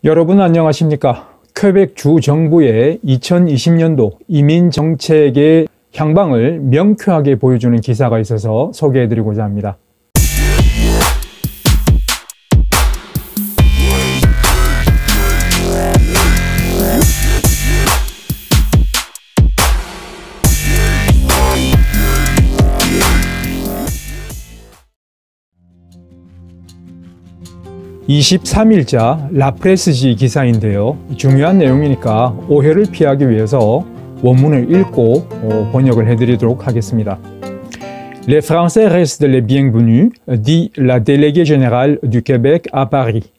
여러분 안녕하십니까? 퀘벡 주 정부의 2020년도 이민 정책의 향방을 명쾌하게 보여주는 기사가 있어서 소개해드리고자 합니다. (23일자) 라프레스지 기사인데요. 중요한 내용이니까 오해를 피하기 위해서 원문을 읽고 번역을 해드리도록 하겠습니다. Les Français restent les bienvenus, dit la déléguée générale du Québec à Paris.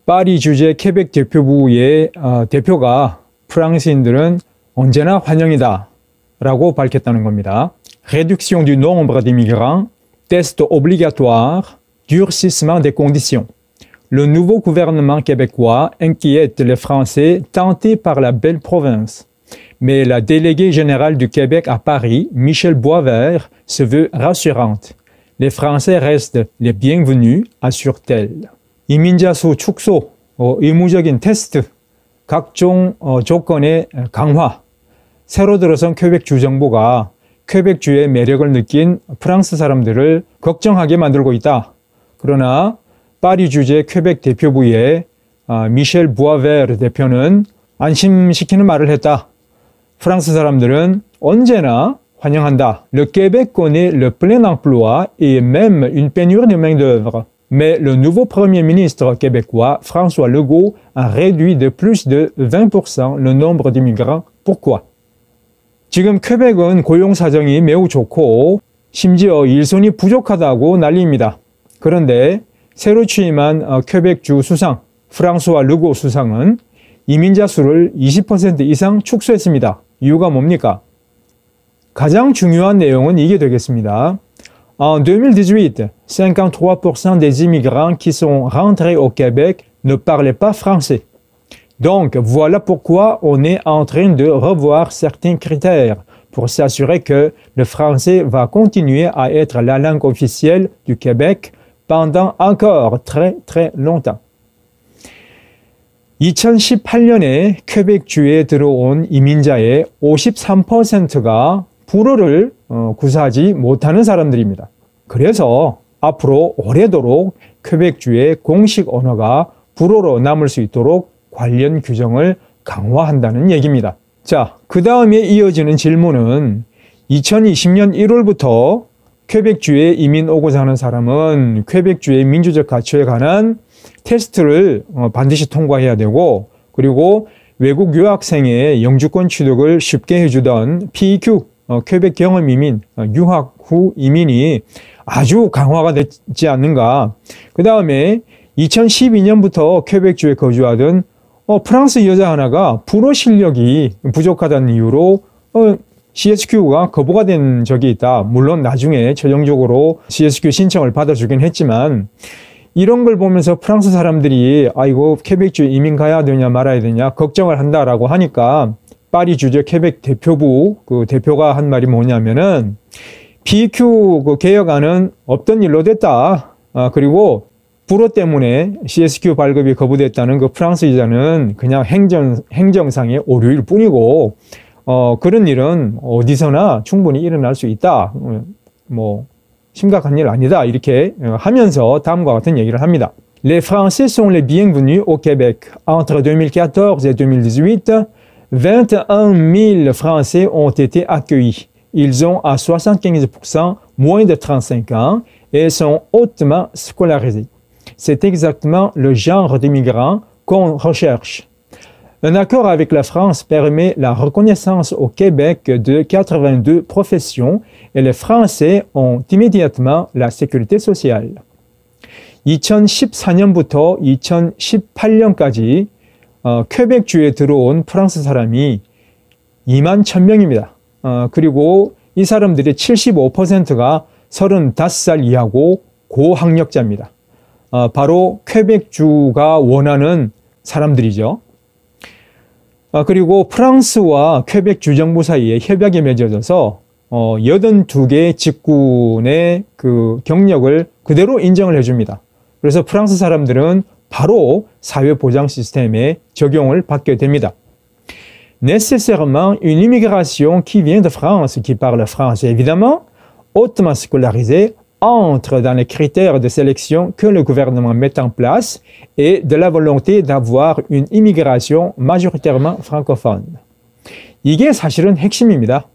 파리 주재 퀘벡 대표부의 대표가 프랑스인들은 언제나 환영이다 라고 밝혔다는 겁니다. Réduction du nombre d'immigrants, test obligatoire, durcissement des conditions. Le nouveau gouvernement québécois inquiète les Français tentés par la belle province. Mais la déléguée générale du Québec à Paris, Michèle Boisvert, se veut rassurante. Les Français restent les bienvenus, assure-t-elle. 이민자 수 축소, 의무적인 테스트, 각종 조건의 강화. 새로 들어선 퀘벡 주 정부가 퀘벡주의 매력을 느낀 프랑스 사람들을 걱정하게 만들고 있다. 그러나 파리 주재 퀘벡 대표부의 미셸 부아베르 대표는 안심시키는 말을 했다. 프랑스 사람들은 언제나 환영한다. Le Québec connaît le plein emploi et même une pénurie de main-d'œuvre. Mais le nouveau Premier ministre québécois, François Legault, a réduit de plus de 20% le nombre d'immigrants. Pourquoi? 지금 퀘벡은 고용 사정이 매우 좋고 심지어 일손이 부족하다고 난리입니다. 그런데 새로 취임한 퀘벡주 수상 프랑스와 르고 수상은 이민자 수를 20% 이상 축소했습니다. 이유가 뭡니까? 가장 중요한 내용은 이게 되겠습니다. En 2018, 53% des immigrants qui sont rentrés au Québec ne parlaient pas français. Donc, voilà pourquoi on est en train de revoir certains critères pour s'assurer que le français va continuer à être la langue officielle du Québec pendant encore très longtemps. 2018년에 퀘벡주에 들어온 이민자의 53%가 불어를 구사하지 못하는 사람들입니다. 그래서 앞으로 오래도록 퀘벡주의 공식 언어가 불어로 남을 수 있도록 관련 규정을 강화한다는 얘기입니다. 자, 그 다음에 이어지는 질문은 2020년 1월부터 퀘벡주에 이민 오고자 하는 사람은 퀘벡주의 민주적 가치에 관한 테스트를 반드시 통과해야 되고, 그리고 외국 유학생의 영주권 취득을 쉽게 해주던 PEQ, 퀘벡 경험 이민, 유학 후 이민이 아주 강화가 되지 않는가. 그 다음에 2012년부터 퀘벡주에 거주하던 프랑스 여자 하나가 불어 실력이 부족하다는 이유로 CSQ가 거부가 된 적이 있다. 물론 나중에 최종적으로 CSQ 신청을 받아주긴 했지만, 이런 걸 보면서 프랑스 사람들이 이거 퀘벡주에 이민 가야 되냐 말아야 되냐 걱정을 한다라고 하니까 파리 주재 퀘벡 대표부 그 대표가 한 말이 뭐냐면은 PEQ 그 개혁안은 없던 일로 됐다. 그리고 불어 때문에 CSQ 발급이 거부됐다는 그 프랑스 여자는 그냥 행정상의 오류일 뿐이고, 그런 일은 어디서나 충분히 일어날 수 있다. 뭐 심각한 일 아니다. 이렇게 하면서 다음과 같은 얘기를 합니다. Les Français sont les bienvenus au Québec. Entre 2014 et 2018, 21 000 Français ont été accueillis. Ils ont à 75% moins de 35 ans et sont hautement scolarisés. C'est exactement le genre d'immigrants qu'on recherche. Un accord avec la France permet la reconnaissance au Québec de 82 professions et les Français ont immédiatement la sécurité sociale. 2014년부터 2018년까지 퀘벡주에 들어온 프랑스 사람이 2만 1000명입니다. 그리고 이 사람들의 75%가 35살 이하고 고학력자입니다. 바로 퀘벡주가 원하는 사람들이죠. 그리고 프랑스와 퀘벡 주정부 사이에 협약이 맺어져서 82개의 직군의 그 경력을 그대로 인정을 해줍니다. 그래서 프랑스 사람들은 바로 사회보장 시스템에 적용을 받게 됩니다. Nécessairement une immigration qui vient de France, qui parle français évidemment, hautement scolarisée, entre dans les critères de sélection que le gouvernement met en place et de la volonté d'avoir une immigration majoritairement francophone. 이게 사실은 핵심입니다.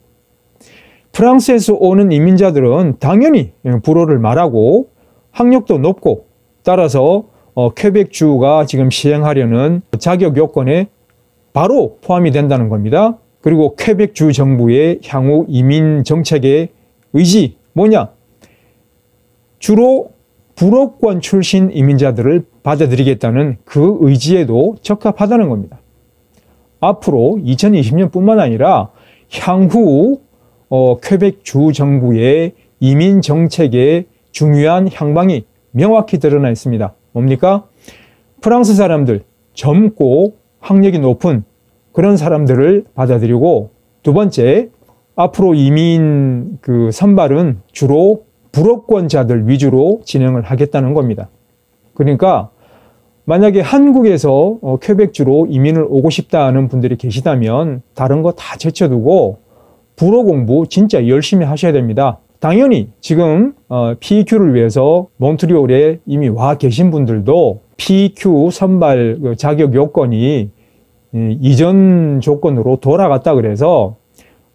프랑스에서 오는 이민자들은 당연히 불어를 말하고 학력도 높고 따라서 퀘벡주가 지금 시행하려는 자격 요건에 바로 포함이 된다는 겁니다. 그리고 퀘벡주 정부의 향후 이민 정책의 의지 뭐냐? 주로 불어권 출신 이민자들을 받아들이겠다는 그 의지에도 적합하다는 겁니다. 앞으로 2020년뿐만 아니라 향후 퀘벡주 정부의 이민 정책의 중요한 향방이 명확히 드러나 있습니다. 뭡니까? 프랑스 사람들, 젊고 학력이 높은 그런 사람들을 받아들이고, 두 번째, 앞으로 이민 선발은 주로 불어권자들 위주로 진행을 하겠다는 겁니다. 그러니까 만약에 한국에서 퀘벡주로 이민을 오고 싶다 하는 분들이 계시다면 다른 거 다 제쳐두고 불어 공부 진짜 열심히 하셔야 됩니다. 당연히 지금 PEQ를 위해서 몬트리올에 이미 와 계신 분들도 PEQ 선발 자격 요건이 이전 조건으로 돌아갔다 그래서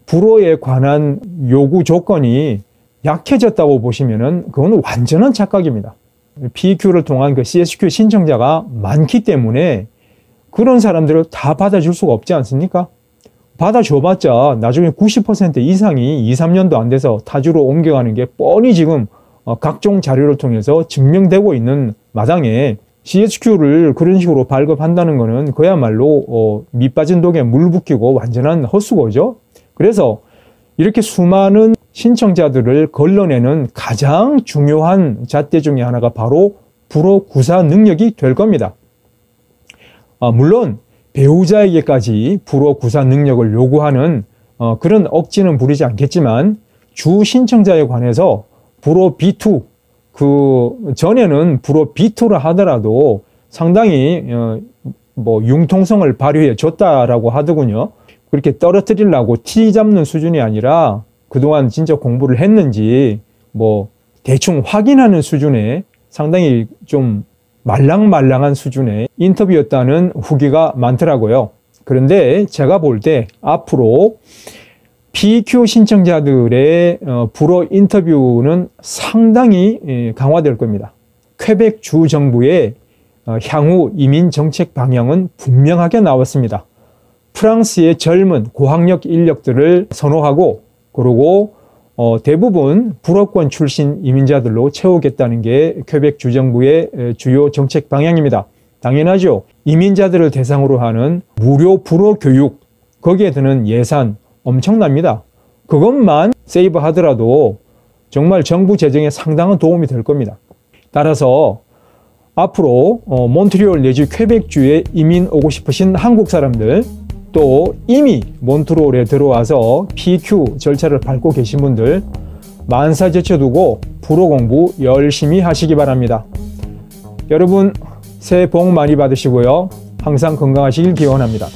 불어에 관한 요구 조건이 약해졌다고 보시면은 그건 완전한 착각입니다. PEQ를 통한 그 CSQ 신청자가 많기 때문에 그런 사람들을 다 받아줄 수가 없지 않습니까? 받아줘봤자 나중에 90% 이상이 2, 3년도 안 돼서 타주로 옮겨가는 게 뻔히 지금 각종 자료를 통해서 증명되고 있는 마당에 CSQ를 그런 식으로 발급한다는 거는 그야말로 밑 빠진 독에 물 붓기고 완전한 헛수고죠. 그래서 이렇게 수많은 신청자들을 걸러내는 가장 중요한 잣대 중에 하나가 바로 불어 구사 능력이 될 겁니다. 물론 배우자에게까지 불어 구사 능력을 요구하는 그런 억지는 부리지 않겠지만 주 신청자에 관해서 불어 B2, 그 전에는 불어 B2라 하더라도 상당히 융통성을 발휘해 줬다라고 하더군요. 그렇게 떨어뜨리려고 티 잡는 수준이 아니라 그동안 진짜 공부를 했는지 대충 확인하는 수준의 상당히 좀 말랑말랑한 수준의 인터뷰였다는 후기가 많더라고요. 그런데 제가 볼 때 앞으로 PEQ 신청자들의 불어 인터뷰는 상당히 강화될 겁니다. 퀘벡주 정부의 향후 이민 정책 방향은 분명하게 나왔습니다. 프랑스의 젊은 고학력 인력들을 선호하고 그리고 대부분 불어권 출신 이민자들로 채우겠다는 게 퀘벡주 정부의 주요 정책 방향입니다. 당연하죠. 이민자들을 대상으로 하는 무료 불어 교육, 거기에 드는 예산 엄청납니다. 그것만 세이브 하더라도 정말 정부 재정에 상당한 도움이 될 겁니다. 따라서 앞으로 몬트리올 내지 퀘벡주에 이민 오고 싶으신 한국 사람들, 또 이미 몬트리올에 들어와서 PEQ 절차를 밟고 계신 분들 만사 제쳐두고 불어 공부 열심히 하시기 바랍니다. 여러분 새해 복 많이 받으시고요. 항상 건강하시길 기원합니다.